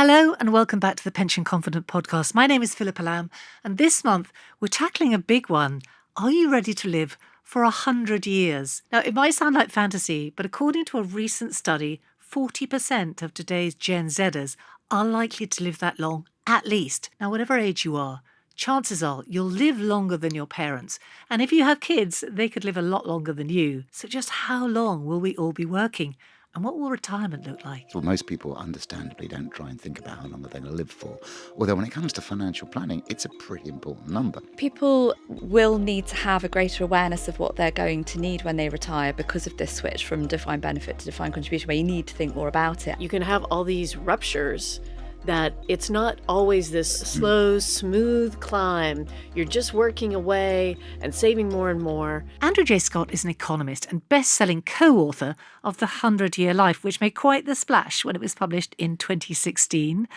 Hello and welcome back to the Pension Confident Podcast. My name is Philippa Lamb, and this month we're tackling a big one. Are you ready to live for 100 years? Now, it might sound like fantasy, but according to a recent study, 40% of today's Gen Zers are likely to live that long, at least. Now, whatever age you are, chances are you'll live longer than your parents. And if you have kids, they could live a lot longer than you. So just how long will we all be working? And what will retirement look like? Well, most people understandably don't try and think about how long they're going to live for. Although when it comes to financial planning, it's a pretty important number. People will need to have a greater awareness of what they're going to need when they retire because of this switch from defined benefit to defined contribution, where you need to think more about it. You can have all these ruptures that it's not always this slow, smooth climb. You're just working away and saving more and more. Andrew J. Scott is an economist and best-selling co-author of The 100-Year Life, which made quite the splash when it was published in 2016.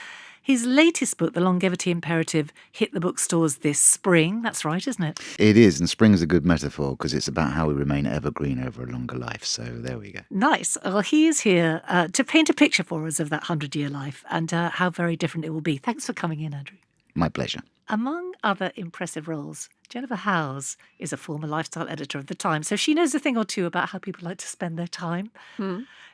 His latest book, The Longevity Imperative, hit the bookstores this spring. That's right, isn't it? It is, and spring's a good metaphor because it's about how we remain evergreen over a longer life. So there we go. Nice. Well, he is here to paint a picture for us of that 100-year life and how very different it will be. Thanks for coming in, Andrew. My pleasure. Among other impressive roles, Jennifer Howze is a former lifestyle editor of The Times, so she knows a thing or two about how people like to spend their time.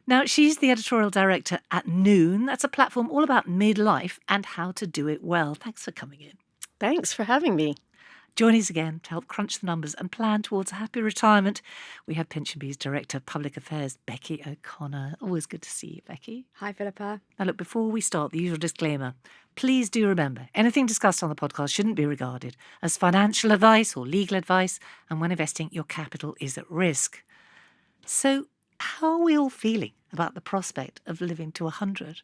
Now, she's the editorial director at Noon. That's a platform all about midlife and how to do it well. Thanks for coming in. Thanks for having me. Joining us again to help crunch the numbers and plan towards a happy retirement, we have PensionBee's Director of Public Affairs, Becky O'Connor. Always good to see you, Becky. Hi, Philippa. Now, look, before we start, the usual disclaimer. Please do remember, anything discussed on the podcast shouldn't be regarded as financial advice or legal advice, and when investing, your capital is at risk. So, how are we all feeling about the prospect of living to 100?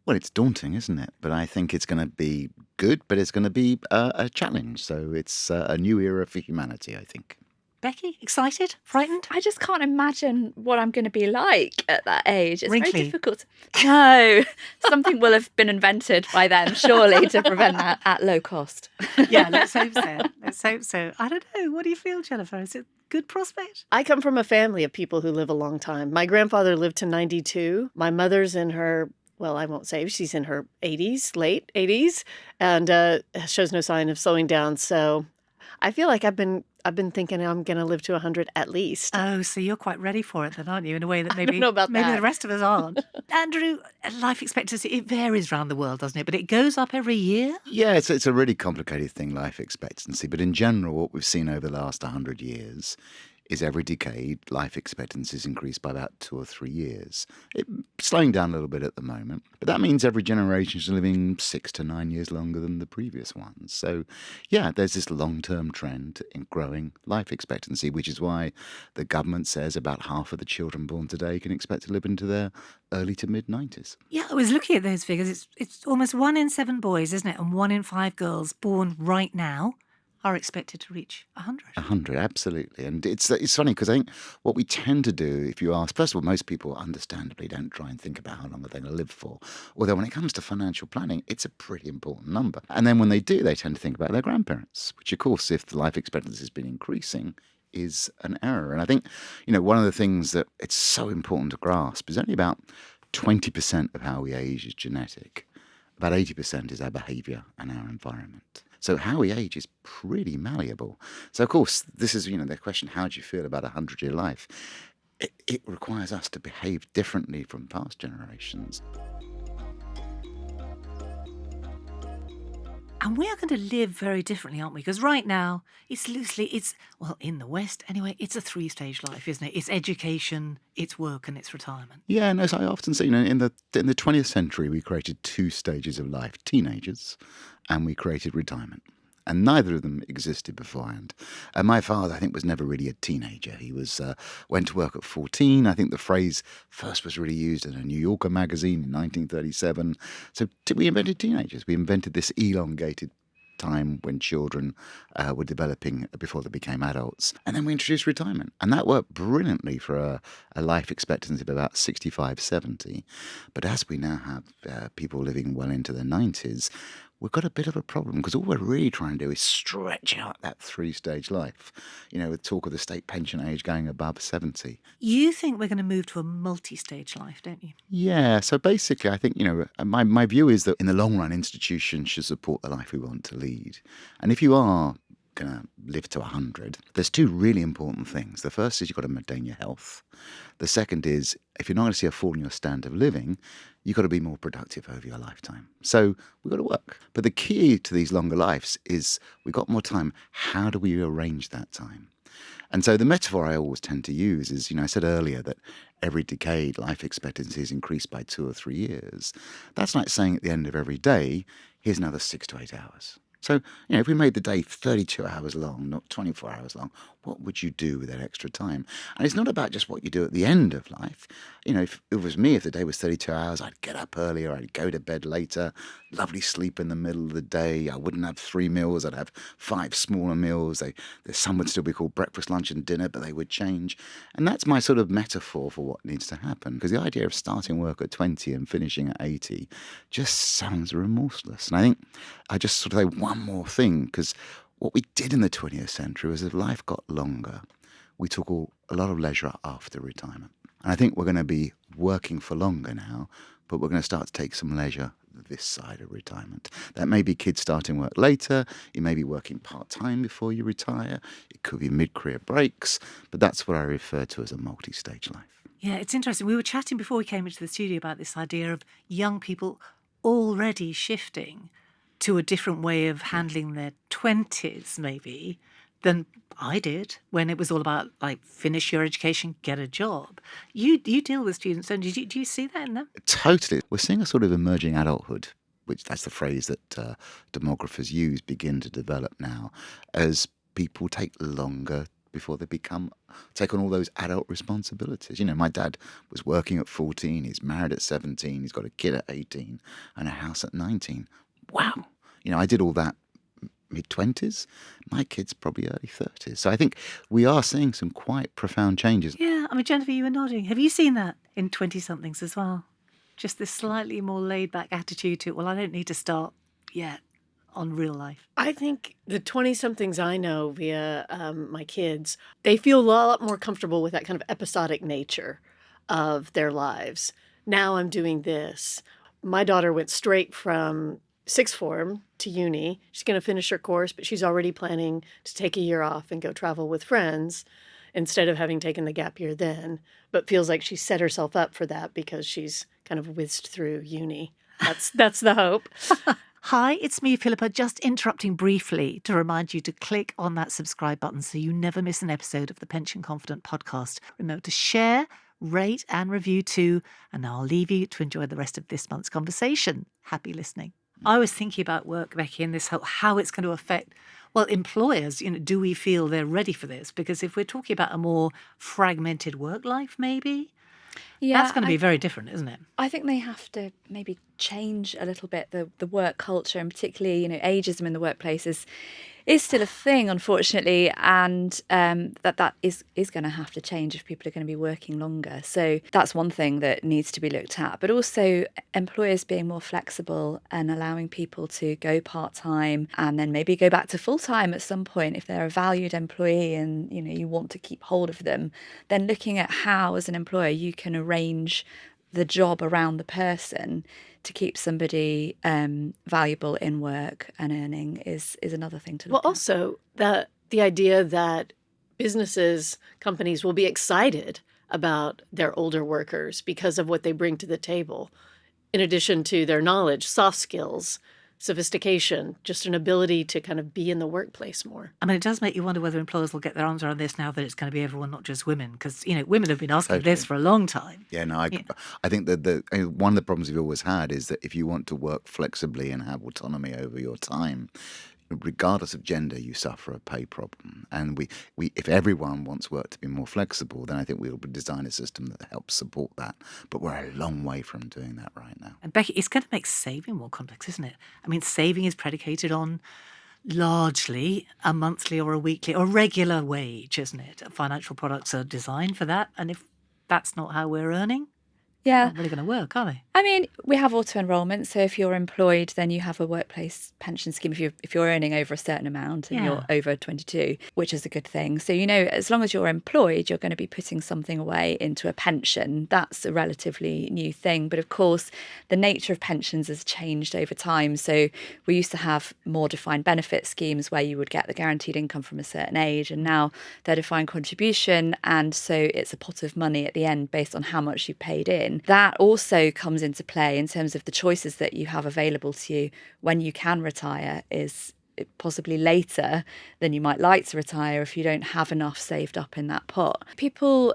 Well, it's daunting, isn't it? But I think it's going to be good, but it's going to be a challenge. So it's a new era for humanity, I think. Becky, excited? Frightened? I just can't imagine what I'm going to be like at that age. It's Wrinkly. very difficult. No, something will have been invented by then, surely, to prevent that at low cost. Yeah, let's hope so. Let's hope so. I don't know. What do you feel, Jennifer? Is it a good prospect? I come from a family of people who live a long time. My grandfather lived to 92. My mother's in her, well, I won't say, she's in her 80s, late 80s, and shows no sign of slowing down. So I feel like I've been thinking I'm going to live to 100 at least. Oh, so you're quite ready for it then, aren't you? In a way that maybe, don't know about maybe that. the rest of us aren't. Andrew, life expectancy, it varies around the world, doesn't it? But it goes up every year? Yeah, it's a really complicated thing, life expectancy. But in general, what we've seen over the last 100 years is every decade, life expectancy has increased by about 2 or 3 years. It's slowing down a little bit at the moment, but that means every generation is living 6 to 9 years longer than the previous ones. So, yeah, there's this long-term trend in growing life expectancy, which is why the government says about half of the children born today can expect to live into their early to mid-90s. Yeah, I was looking at those figures. It's almost 1 in 7 boys, isn't it? And 1 in 5 girls born right now are expected to reach 100. 100, absolutely. And it's funny because I think what we tend to do, if you ask, first of all, most people understandably don't try and think about how long they're going to live for. Although when it comes to financial planning, it's a pretty important number. And then when they do, they tend to think about their grandparents, which of course, if the life expectancy has been increasing, is an error. And I think, one of the things that it's so important to grasp is only about 20% of how we age is genetic. About 80% is our behaviour and our environment. So how we age is pretty malleable. So, of course, this is, the question, how do you feel about a 100-year life? It requires us to behave differently from past generations. And we are going to live very differently, aren't we? Because right now, in the West anyway, it's a 3-stage life, isn't it? It's education, it's work, and it's retirement. Yeah, no, so I often say, in the 20th century, we created 2 stages of life, teenagers, and we created retirement. And neither of them existed beforehand. My father, I think, was never really a teenager. He went to work at 14. I think the phrase first was really used in a New Yorker magazine in 1937. So we invented teenagers. We invented this elongated time when children were developing before they became adults. And then we introduced retirement. And that worked brilliantly for a life expectancy of about 65, 70. But as we now have people living well into their 90s, we've got a bit of a problem because all we're really trying to do is stretch out that 3-stage life. With talk of the state pension age going above 70. You think we're going to move to a multi-stage life, don't you? Yeah, so basically I think, my view is that in the long run, institutions should support the life we want to lead. And if you are going to live to 100, there's 2 really important things. The first is you've got to maintain your health. The second is, if you're not going to see a fall in your standard of living, you've got to be more productive over your lifetime. So we've got to work. But the key to these longer lives is we've got more time. How do we arrange that time? And so the metaphor I always tend to use is, I said earlier that every decade life expectancy is increased by 2 or 3 years. That's like saying at the end of every day, here's another 6 to 8 hours. So, if we made the day 32 hours long, not 24 hours long, what would you do with that extra time? And it's not about just what you do at the end of life. If it was me, if the day was 32 hours, I'd get up earlier, I'd go to bed later, lovely sleep in the middle of the day. I wouldn't have 3 meals, I'd have 5 smaller meals. Some would still be called breakfast, lunch and dinner, but they would change. And that's my sort of metaphor for what needs to happen. Because the idea of starting work at 20 and finishing at 80 just sounds remorseless. And I think I just sort of say one more thing, because what we did in the 20th century was, as life got longer, we took a lot of leisure after retirement. And I think we're going to be working for longer now, but we're going to start to take some leisure this side of retirement. That may be kids starting work later, you may be working part-time before you retire, it could be mid-career breaks, but that's what I refer to as a multi-stage life. Yeah, it's interesting. We were chatting before we came into the studio about this idea of young people already shifting to a different way of handling their 20s, maybe, than I did when it was all about, like, finish your education, get a job. You deal with students, don't you? Do you see that in them? Totally. We're seeing a sort of emerging adulthood, which that's the phrase that demographers use, begin to develop now, as people take longer before they take on all those adult responsibilities. My dad was working at 14, he's married at 17, he's got a kid at 18 and a house at 19. Wow. I did all that mid-20s. My kid's probably early 30s. So I think we are seeing some quite profound changes. Yeah, Jennifer, you were nodding. Have you seen that in 20-somethings as well? Just this slightly more laid-back attitude to, well, I don't need to start yet on real life. I think the 20-somethings I know via my kids, they feel a lot more comfortable with that kind of episodic nature of their lives. Now I'm doing this. My daughter went straight from sixth form to uni. She's going to finish her course, but she's already planning to take a year off and go travel with friends instead of having taken the gap year then, but feels like she set herself up for that because she's kind of whizzed through uni. That's the hope. Hi, it's me, Philippa, just interrupting briefly to remind you to click on that subscribe button so you never miss an episode of the Pension Confident podcast. Remember to share, rate and review too, and now I'll leave you to enjoy the rest of this month's conversation. Happy listening. I was thinking about work, Becky, and this how it's going to affect, well, employers. Do we feel they're ready for this? Because if we're talking about a more fragmented work life, maybe, that's going to be very different, isn't it? I think they have to maybe change a little bit the work culture, and particularly, ageism in the workplace is still a thing, unfortunately, and that is going to have to change if people are going to be working longer. So that's one thing that needs to be looked at. But also employers being more flexible and allowing people to go part-time and then maybe go back to full-time at some point if they're a valued employee and you want to keep hold of them. Then looking at how, as an employer, you can arrange the job around the person to keep somebody valuable in work and earning is another thing to look at. Well, also the idea that businesses, companies will be excited about their older workers because of what they bring to the table, in addition to their knowledge, soft skills, sophistication, just an ability to kind of be in the workplace more. It does make you wonder whether employers will get their arms around this now that it's going to be everyone, not just women, because, women have been asking this for a long time. Yeah, no, I think that one of the problems we've always had is that if you want to work flexibly and have autonomy over your time, regardless of gender, you suffer a pay problem. And we if everyone wants work to be more flexible, then I think we'll design a system that helps support that. But we're a long way from doing that right now. And Becky, it's going to make saving more complex, isn't it? Saving is predicated on largely a monthly or a weekly or regular wage, isn't it? Financial products are designed for that. And if that's not how we're earning, Yeah, not really going to work, are they? I mean, we have auto enrolment. So if you're employed, then you have a workplace pension scheme if you're earning over a certain amount and you're over 22, which is a good thing. So, as long as you're employed, you're going to be putting something away into a pension. That's a relatively new thing. But of course, the nature of pensions has changed over time. So we used to have more defined benefit schemes where you would get the guaranteed income from a certain age. And now they're defined contribution. And so it's a pot of money at the end based on how much you paid in. That also comes into play in terms of the choices that you have available to you when you can retire is possibly later than you might like to retire if you don't have enough saved up in that pot. People,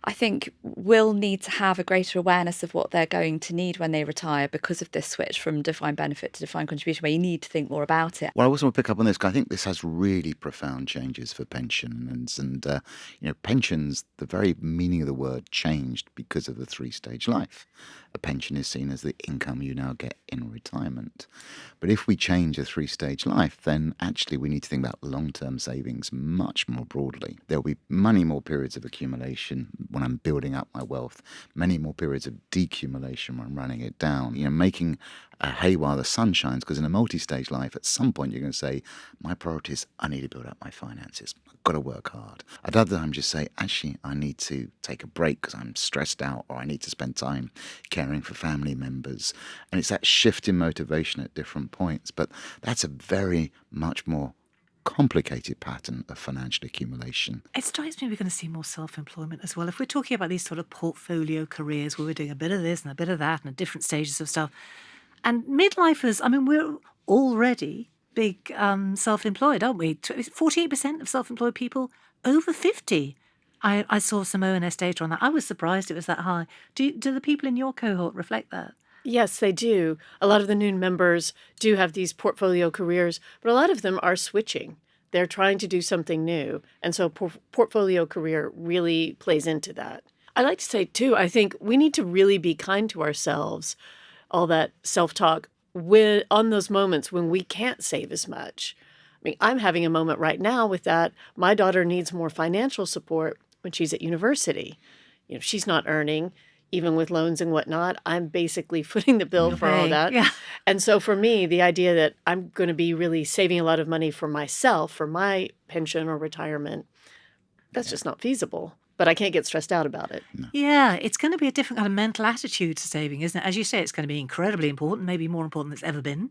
I think, will need to have a greater awareness of what they're going to need when they retire because of this switch from defined benefit to defined contribution, where you need to think more about it. Well, I also want to pick up on this because I think this has really profound changes for pensions. And pensions, the very meaning of the word changed because of the three-stage life. A pension is seen as the income you now get in retirement. But if we change a three-stage life, then actually we need to think about long-term savings much more broadly. There will be many more periods of accumulation when I'm building up my wealth, many more periods of decumulation when I'm running it down, making hay while the sun shines, because in a multi-stage life, at some point you're going to say, my priority is I need to build up my finances. I've got to work hard. At other times just say, actually, I need to take a break because I'm stressed out, or I need to spend time caring for family members. And it's that shift in motivation at different points. But that's a very much more complicated pattern of financial accumulation. It strikes me we're going to see more self-employment as well. If we're talking about these sort of portfolio careers where we're doing a bit of this and a bit of that and at different stages of stuff. And midlifers, I mean, we're already big self-employed, aren't we? 48% of self-employed people over 50. I saw some ONS data on that. I was surprised it was that high. Do the people in your cohort reflect that? Yes, they do. A lot of the new members do have these portfolio careers, but a lot of them are switching. They're trying to do something new. And so portfolio career really plays into that. I like to say, too, I think we need to really be kind to ourselves, all that self-talk, on those moments when we can't save as much. I mean, I'm having a moment right now with that. My daughter needs more financial support when she's at university. She's not earning, even with loans and whatnot. I'm basically footing the bill for all that. Yeah. And so for me, the idea that I'm going to be really saving a lot of money for myself, for my pension or retirement, that's just not feasible. But I can't get stressed out about it. No. Yeah, it's going to be a different kind of mental attitude to saving, isn't it? As you say, it's going to be incredibly important, maybe more important than it's ever been,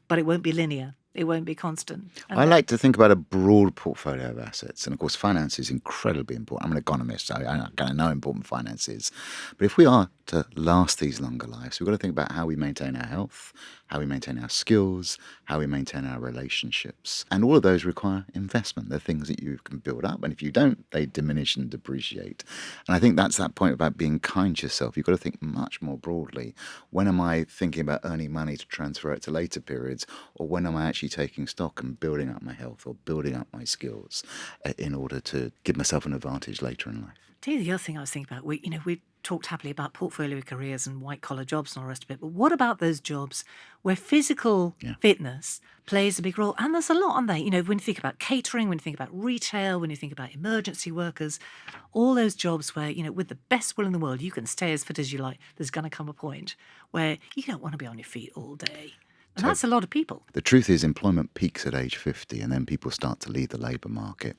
but it won't be linear. It won't be constant. And I like to think about a broad portfolio of assets. And of course, finance is incredibly important. I'm an economist, so I kind of know how important finance is. But if we are to last these longer lives, we've got to think about how we maintain our health, how we maintain our skills, how we maintain our relationships. And all of those require investment. They're things that you can build up. And if you don't, they diminish and depreciate. And I think that's that point about being kind to yourself. You've got to think much more broadly. When am I thinking about earning money to transfer it to later periods? Or when am I actually taking stock and building up my health or building up my skills in order to give myself an advantage later in life? tell you the other thing I was thinking about, we talked happily about portfolio careers and white-collar jobs and all the rest of it, but what about those jobs where physical fitness plays a big role? And there's a lot on there. When you think about catering, when you think about retail, when you think about emergency workers, all those jobs where, with the best will in the world, you can stay as fit as you like. There's going to come a point where you don't want to be on your feet all day. And that's a lot of people. The truth is employment peaks at age 50 and then people start to leave the labour market.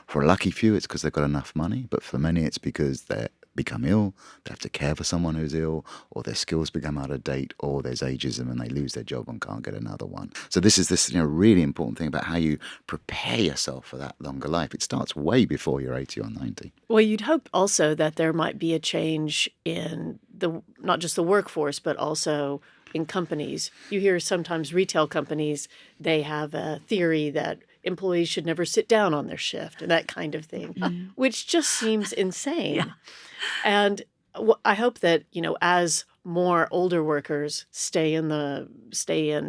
For a lucky few, it's because they've got enough money, but for many, it's because they become ill, they have to care for someone who's ill, or their skills become out of date, or there's ageism and they lose their job and can't get another one. So this is this really important thing about how you prepare yourself for that longer life. It starts way before you're 80 or 90. Well, you'd hope also that there might be a change in not just the workforce, but also in companies. You hear sometimes retail companies, they have a theory that employees should never sit down on their shift and that kind of thing, which just seems insane. Yeah. And I hope that, as more older workers stay in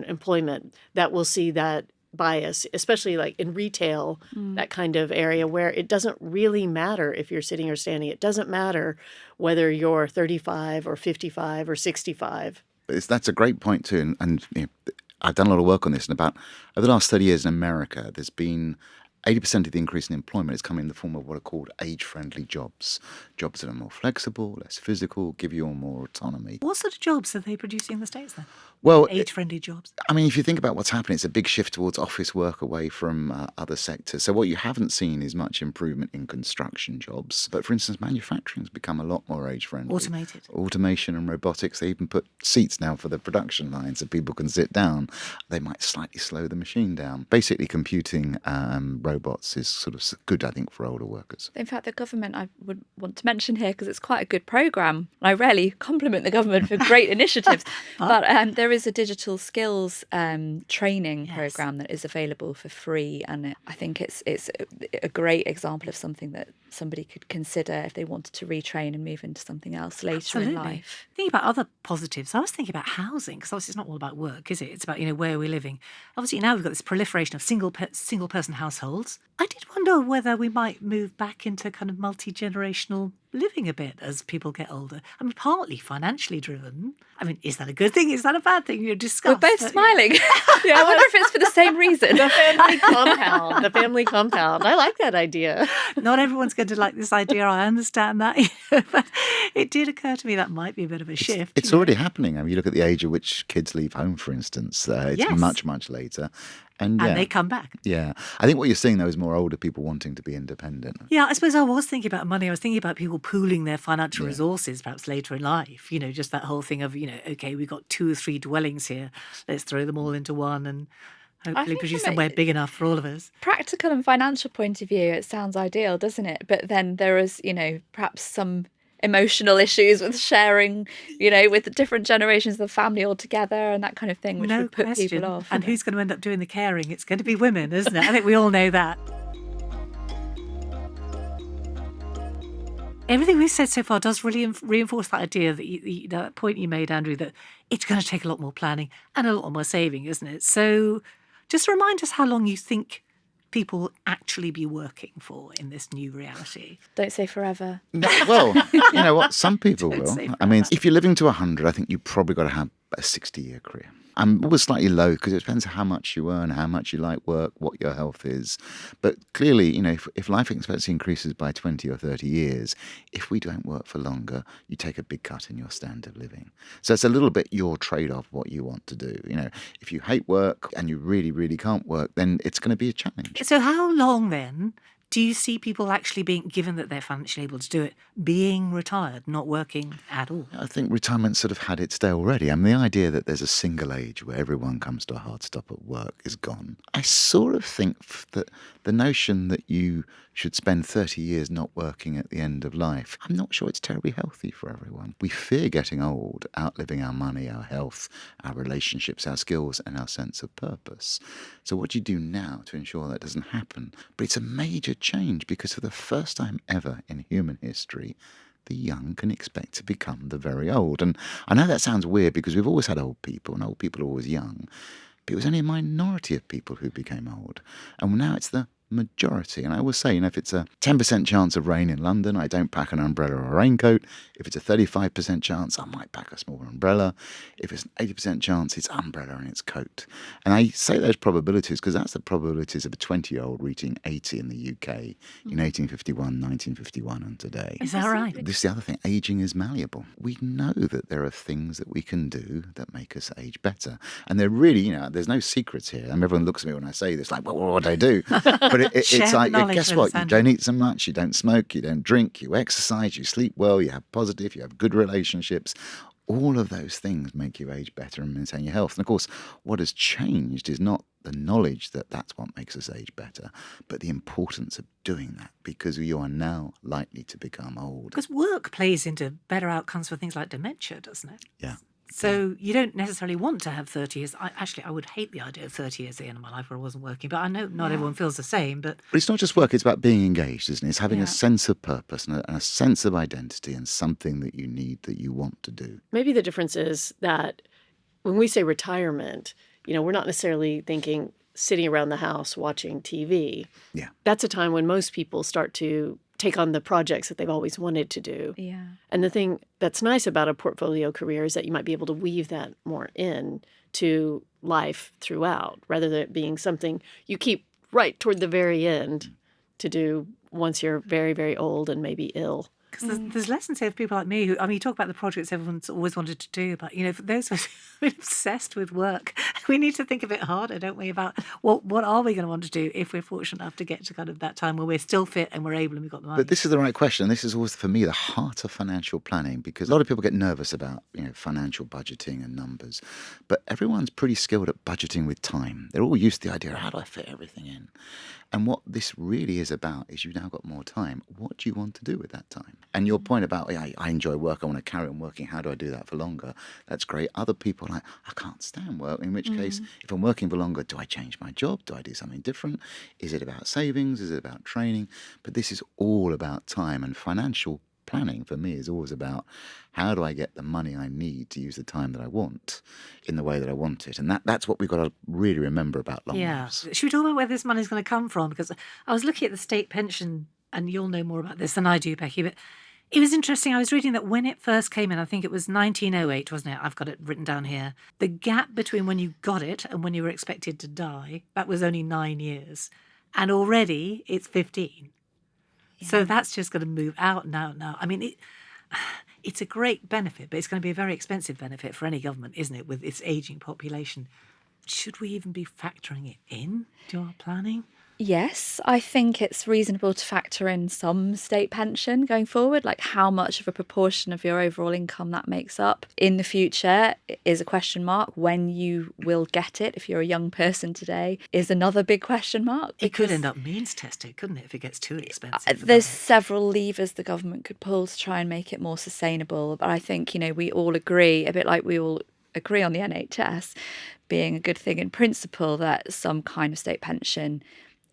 employment, that we'll see that bias, especially like in retail, that kind of area where it doesn't really matter if you're sitting or standing. It doesn't matter whether you're 35 or 55 or 65. That's a great point too, and I've done a lot of work on this. And over the last 30 years in America, there's been 80% of the increase in employment is coming in the form of what are called age-friendly jobs. Jobs that are more flexible, less physical, give you more autonomy. What sort of jobs are they producing in the States then? Well, Age-friendly jobs. I mean, if you think about what's happening, it's a big shift towards office work away from other sectors. So what you haven't seen is much improvement in construction jobs. But for instance, manufacturing's become a lot more age-friendly. Automated. Automation and robotics. They even put seats now for the production line so people can sit down. They might slightly slow the machine down. Basically, computing robots is sort of good, I think, for older workers. In fact, the government, I would want to mention here because it's quite a good programme. I rarely compliment the government for great initiatives, but there is a digital skills training programme that is available for free, and I think it's a great example of something that somebody could consider if they wanted to retrain and move into something else later in life. Thinking about other positives, I was thinking about housing, because obviously it's not all about work, is it? It's about, where we're living. Obviously now we've got this proliferation of single person households. I did wonder whether we might move back into kind of multi-generational living a bit as people get older. I mean, partly financially driven. I mean, is that a good thing? Is that a bad thing? You're discussed. We're both smiling. I wonder if it's for the same reason. The family compound. The family compound. I like that idea. Not everyone's going to like this idea. I understand that. But it did occur to me that might be a bit of a shift. It's already happening. I mean, you look at the age at which kids leave home, for instance. It's much, much later. And they come back. Yeah. I think what you're seeing, though, is more older people wanting to be independent. Yeah, I suppose I was thinking about money. I was thinking about people pooling their financial resources perhaps later in life. Just that whole thing of, okay, we've got 2 or 3 dwellings here. Let's throw them all into one and hopefully produce somewhere big enough for all of us. Practical and financial point of view, it sounds ideal, doesn't it? But then there is, perhaps some emotional issues with sharing, with the different generations of the family all together and that kind of thing, which would put people off. And who's going to end up doing the caring? It's going to be women, isn't it? I think we all know that. Everything we've said so far does really reinforce that idea that that point you made, Andrew, that it's going to take a lot more planning and a lot more saving, isn't it? So just remind us how long you think people will actually be working for in this new reality. Don't say forever. Well, you know what? Some people will. say I mean, if you're living to 100, I think you've probably got to have a 60-year career. I'm always slightly low because it depends how much you earn, how much you like work, what your health is. But clearly, if life expectancy increases by 20 or 30 years, if we don't work for longer, you take a big cut in your standard of living. So it's a little bit your trade-off, what you want to do. If you hate work and you really, really can't work, then it's going to be a challenge. So how long then do you see people actually being, given that they're financially able to do it, being retired, not working at all? I think retirement's sort of had its day already. I mean, the idea that there's a single age where everyone comes to a hard stop at work is gone. I sort of think that the notion that you should spend 30 years not working at the end of life, I'm not sure it's terribly healthy for everyone. We fear getting old, outliving our money, our health, our relationships, our skills, and our sense of purpose. So what do you do now to ensure that doesn't happen? But it's a major change because for the first time ever in human history, the young can expect to become the very old. And I know that sounds weird because we've always had old people and old people are always young, but it was only a minority of people who became old. And now it's the majority. And I always say, if it's a 10% chance of rain in London, I don't pack an umbrella or a raincoat. If it's a 35% chance, I might pack a small umbrella. If it's an 80% chance, it's umbrella and it's coat. And I say those probabilities because that's the probabilities of a 20-year-old reaching 80 in the UK in 1851, 1951 and today. Is that right? This is the other thing. Aging is malleable. We know that there are things that we can do that make us age better. And they're really, there's no secrets here. Everyone looks at me when I say this like, well, what do I do? But it's like, guess what? You don't eat so much, you don't smoke, you don't drink, you exercise, you sleep well, you have positive, you have good relationships. All of those things make you age better and maintain your health. And of course, what has changed is not the knowledge that that's what makes us age better, but the importance of doing that because you are now likely to become old. Because work plays into better outcomes for things like dementia, doesn't it? Yeah. So you don't necessarily want to have 30 years. I would hate the idea of 30 years at the end of my life where I wasn't working. But I know not everyone feels the same. But it's not just work, it's about being engaged, isn't it? It's having a sense of purpose and a sense of identity and something that you need, that you want to do. Maybe the difference is that when we say retirement, we're not necessarily thinking sitting around the house watching TV. Yeah. That's a time when most people start to take on the projects that they've always wanted to do. Yeah. And the thing that's nice about a portfolio career is that you might be able to weave that more in to life throughout, rather than it being something you keep right toward the very end to do once you're very, very old and maybe ill. Because there's lessons here for people like me who, I mean, you talk about the projects everyone's always wanted to do, but, you know, for those of us who've been obsessed with work, we need to think a bit harder, don't we, about what are we going to want to do if we're fortunate enough to get to kind of that time where we're still fit and we're able and we've got the money. But this is the right question. This is always, for me, the heart of financial planning, because a lot of people get nervous about, you know, financial budgeting and numbers. But everyone's pretty skilled at budgeting with time. They're all used to the idea of how do I fit everything in? And what this really is about is you've now got more time. What do you want to do with that time? And your point about, yeah, I enjoy work, I want to carry on working, how do I do that for longer? That's great. Other people are like, I can't stand work, in which case, if I'm working for longer, do I change my job? Do I do something different? Is it about savings? Is it about training? But this is all about time, and financial planning for me is always about how do I get the money I need to use the time that I want in the way that I want it. And that's what we've got to really remember about long lives. Should we talk about where this money's going to come from? Because I was looking at the state pension, and you'll know more about this than I do, Becky, but it was interesting. I was reading that when it first came in, I think it was 1908, wasn't it? I've got it written down here. The gap between when you got it and when you were expected to die, that was only 9 years. And already it's 15. Yeah. So that's just going to move out now. I mean, it's a great benefit, but it's going to be a very expensive benefit for any government, isn't it, with its ageing population? Should we even be factoring it in to our planning? Yes, I think it's reasonable to factor in some state pension going forward, like how much of a proportion of your overall income that makes up in the future is a question mark. When you will get it, if you're a young person today, is another big question mark. It could end up means tested, couldn't it, if it gets too expensive? There's several levers the government could pull to try and make it more sustainable. But I think, you know, we all agree, a bit like we all agree on the NHS being a good thing in principle, that some kind of state pension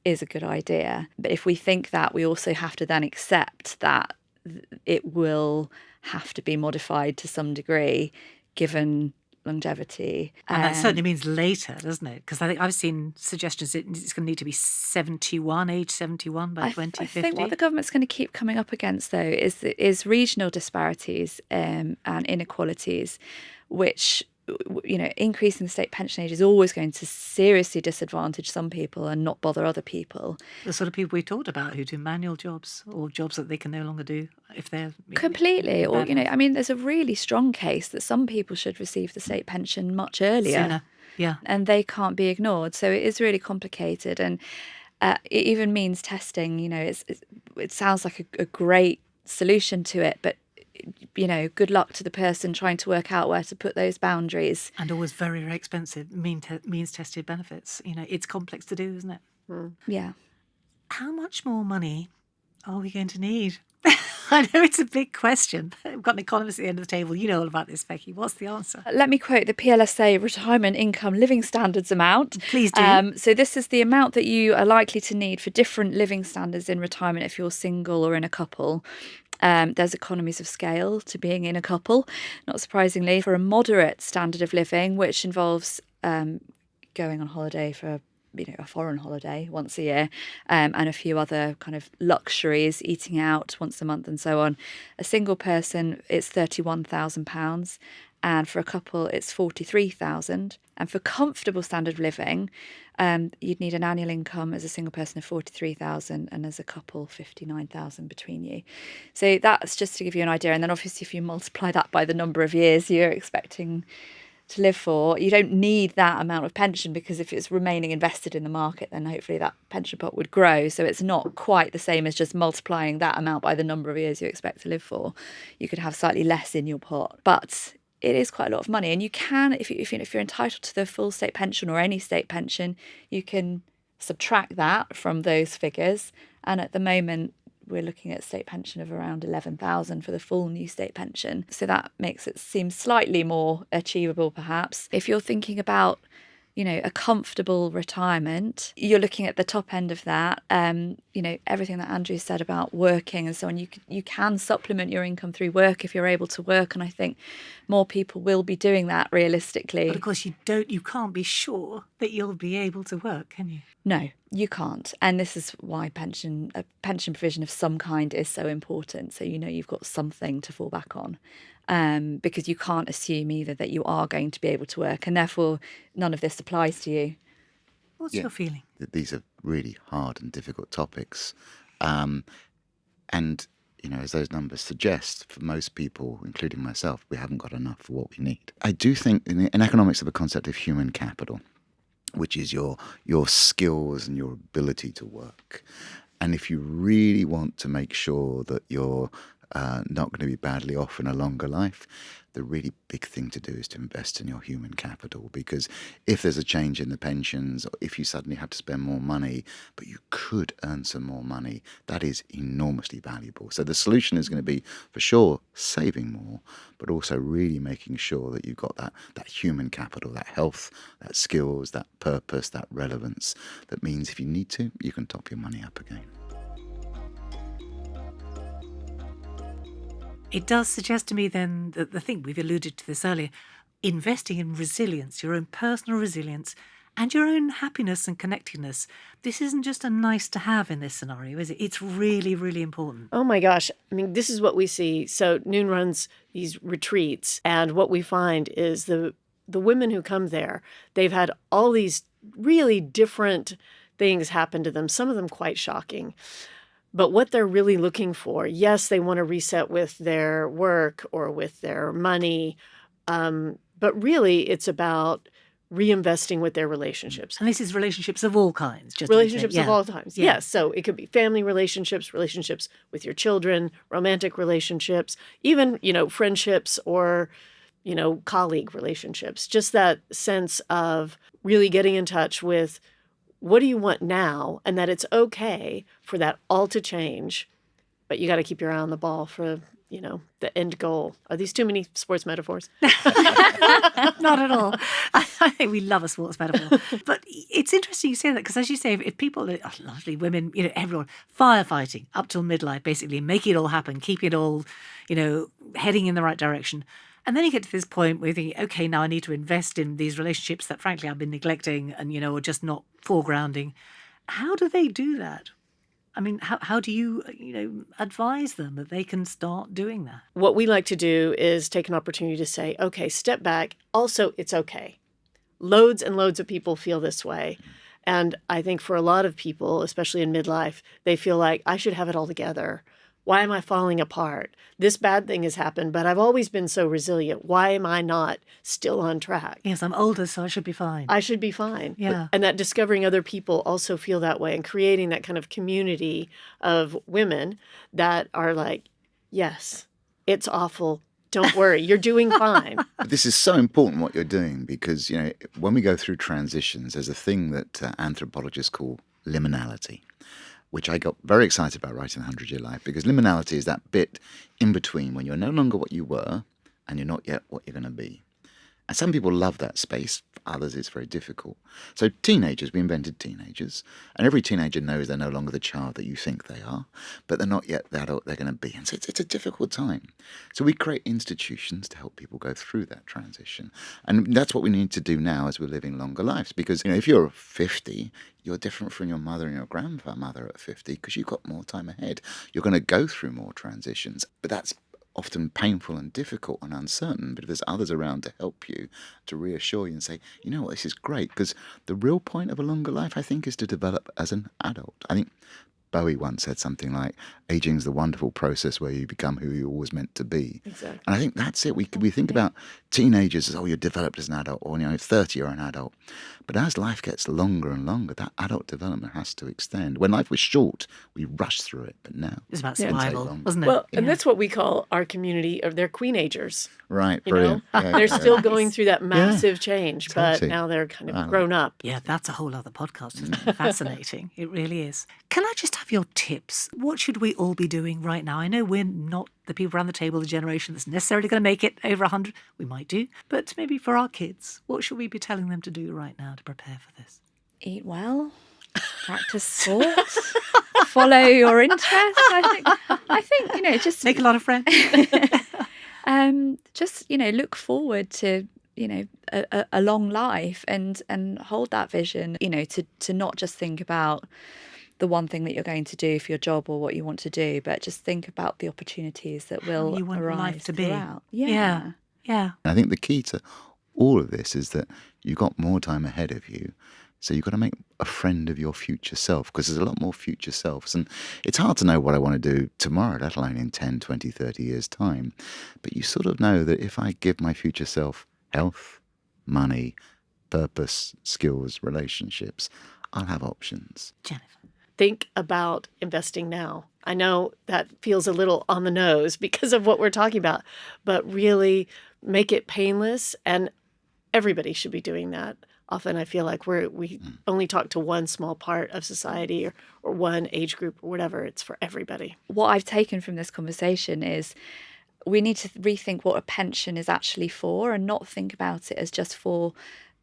is a good idea. But if we think that, we also have to then accept that it will have to be modified to some degree given longevity. And that certainly means later, doesn't it? Because I think I've seen suggestions that it's going to need to be age 71 by 2050. I think what the government's going to keep coming up against, though, is regional disparities and inequalities, which, you know, increasing the state pension age is always going to seriously disadvantage some people and not bother other people. The sort of people we talked about who do manual jobs or jobs that they can no longer do if they're... Completely. Or, you know, I mean, there's a really strong case that some people should receive the state pension much earlier. Sooner. Yeah. And they can't be ignored. So it is really complicated. And it even means testing, you know, it sounds like a great solution to it, but you know, good luck to the person trying to work out where to put those boundaries. And always very, very expensive, means tested benefits. You know, it's complex to do, isn't it? Yeah. How much more money are we going to need? I know it's a big question. We've got an economist at the end of the table. You know all about this, Becky. What's the answer? Let me quote the PLSA Retirement Income Living Standards amount. Please do. So this is the amount that you are likely to need for different living standards in retirement if you're single or in a couple. There's economies of scale to being in a couple, not surprisingly, for a moderate standard of living, which involves going on holiday for, you know, a foreign holiday once a year, and a few other kind of luxuries, eating out once a month and so on. A single person, it's £31,000. And for a couple, it's £43,000. And for comfortable standard of living, you'd need an annual income as a single person of £43,000 and as a couple, £59,000 between you. So that's just to give you an idea. And then obviously if you multiply that by the number of years you're expecting to live for, you don't need that amount of pension, because if it's remaining invested in the market, then hopefully that pension pot would grow. So it's not quite the same as just multiplying that amount by the number of years you expect to live for. You could have slightly less in your pot. But it is quite a lot of money, and you can, if you're entitled to the full state pension or any state pension, you can subtract that from those figures. And at the moment, we're looking at a state pension of around 11,000 for the full new state pension. So that makes it seem slightly more achievable, perhaps. If you're thinking about, you know, a comfortable retirement, you're looking at the top end of that. You know, everything that Andrew said about working and so on, you can supplement your income through work if you're able to work. And I think more people will be doing that realistically. But of course, you can't be sure that you'll be able to work, can you? No, you can't. And this is why a pension provision of some kind is so important. So, you know, you've got something to fall back on. Because you can't assume either that you are going to be able to work, and therefore none of this applies to you. What's Yeah. your feeling? These are really hard and difficult topics. And, as those numbers suggest, for most people, including myself, we haven't got enough for what we need. I do think in economics of a concept of human capital, which is your skills and your ability to work. And if you really want to make sure that you're not going to be badly off in a longer life, the really big thing to do is to invest in your human capital, because if there's a change in the pensions, or if you suddenly have to spend more money, but you could earn some more money, that is enormously valuable. So the solution is going to be, for sure, saving more, but also really making sure that you've got that human capital, that health, that skills, that purpose, that relevance. That means if you need to, you can top your money up again. It does suggest to me then that the thing, we've alluded to this earlier, investing in resilience, your own personal resilience and your own happiness and connectedness. This isn't just a nice to have in this scenario, is it? It's really, really important. Oh my gosh. I mean, this is what we see. So Noon runs these retreats, and what we find is the women who come there, they've had all these really different things happen to them, some of them quite shocking. But what they're really looking for, yes, they want to reset with their work or with their money, but really it's about reinvesting with their relationships. And this is relationships of all kinds. Relationships of all kinds, Yeah. yes. So it could be family relationships, relationships with your children, romantic relationships, even, friendships or, colleague relationships. Just that sense of really getting in touch with what do you want now, and that it's okay for that all to change, but you got to keep your eye on the ball for, the end goal. Are these too many sports metaphors? Not at all. I think we love a sports metaphor. But it's interesting you say that, because as you say, if people, largely women, everyone, firefighting up till midlife, basically, making it all happen, keeping it all, heading in the right direction. And then you get to this point where you think, okay, now I need to invest in these relationships that, frankly, I've been neglecting and, or just not foregrounding. How do they do that? I mean, how do you, advise them that they can start doing that? What we like to do is take an opportunity to say, okay, step back. Also, it's okay. Loads and loads of people feel this way. And I think for a lot of people, especially in midlife, they feel like I should have it all together. Why am I falling apart? This bad thing has happened, but I've always been so resilient. Why am I not still on track? Yes, I'm older, so I should be fine. I should be fine. Yeah. And that discovering other people also feel that way, and creating that kind of community of women that are like, yes, it's awful. Don't worry, you're doing fine. This is so important what you're doing, because, when we go through transitions, there's a thing that anthropologists call liminality, which I got very excited about writing 100-Year Life, because liminality is that bit in between when you're no longer what you were and you're not yet what you're going to be. And some people love that space. For others, it's very difficult. So teenagers, we invented teenagers. And every teenager knows they're no longer the child that you think they are, but they're not yet the adult they're going to be. And so it's a difficult time. So we create institutions to help people go through that transition. And that's what we need to do now as we're living longer lives. Because, if you're 50, you're different from your mother and your grandmother at 50, because you've got more time ahead. You're going to go through more transitions. But that's often painful and difficult and uncertain, but if there's others around to help you, to reassure you and say, you know what, this is great, because the real point of a longer life, I think, is to develop as an adult. I think Bowie once said something like, aging is the wonderful process where you become who you always meant to be. Exactly. And I think that's it. We think about teenagers as, you're developed as an adult, or 30 you're an adult. But as life gets longer and longer, that adult development has to extend. When life was short, we rushed through it, but now It's about it can take survival, longer. wasn't it? Well, and that's what we call our community of their queenagers. Right, You brilliant. know, Yeah, they're yeah, still yeah. going through that massive change, but Totally. now they're kind of Wow. grown up. Yeah, that's a whole other podcast, isn't it? Fascinating. It really is. Can I just have your tips? What should we all be doing right now? I know we're not the people around the table, the generation that's necessarily going to make it over 100. We might do. But maybe for our kids, what should we be telling them to do right now to prepare for this? Eat well, practice sports, follow your interests. I think just Make a lot of friends. just look forward to a long life and hold that vision. To not just think about the one thing that you're going to do for your job or what you want to do, but just think about the opportunities that will you want arise life to be. throughout. Yeah. I think the key to all of this is that you've got more time ahead of you. So you've got to make a friend of your future self, because there's a lot more future selves. And it's hard to know what I want to do tomorrow, let alone in 10, 20, 30 years' time. But you sort of know that if I give my future self health, money, purpose, skills, relationships, I'll have options. Jennifer. Think about investing now. I know that feels a little on the nose because of what we're talking about, but really make it painless, and everybody should be doing that. Often I feel like we only talk to one small part of society or one age group or whatever. It's for everybody. What I've taken from this conversation is we need to rethink what a pension is actually for, and not think about it as just for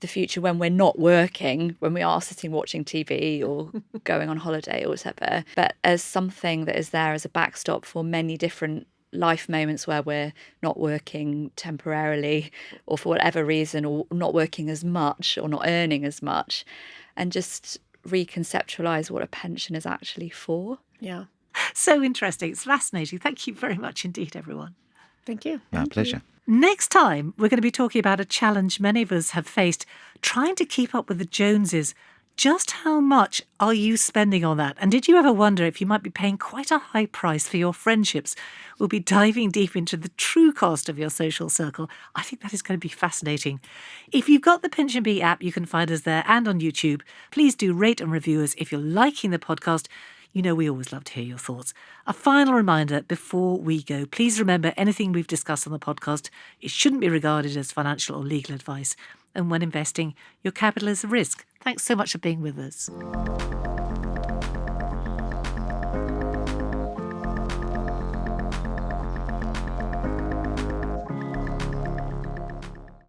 the future when we're not working, when we are sitting watching TV or going on holiday or whatever, but as something that is there as a backstop for many different life moments where we're not working temporarily or for whatever reason, or not working as much or not earning as much, and just reconceptualize what a pension is actually for. Yeah. So interesting. It's fascinating. Thank you very much indeed, everyone. Thank you. My pleasure. Next time, we're going to be talking about a challenge many of us have faced, trying to keep up with the Joneses. Just how much are you spending on that? And did you ever wonder if you might be paying quite a high price for your friendships? We'll be diving deep into the true cost of your social circle. I think that is going to be fascinating. If you've got the PensionBee app, you can find us there and on YouTube. Please do rate and review us if you're liking the podcast. You know we always love to hear your thoughts. A final reminder before we go, please remember anything we've discussed on the podcast, it shouldn't be regarded as financial or legal advice. And when investing, your capital is a risk. Thanks so much for being with us.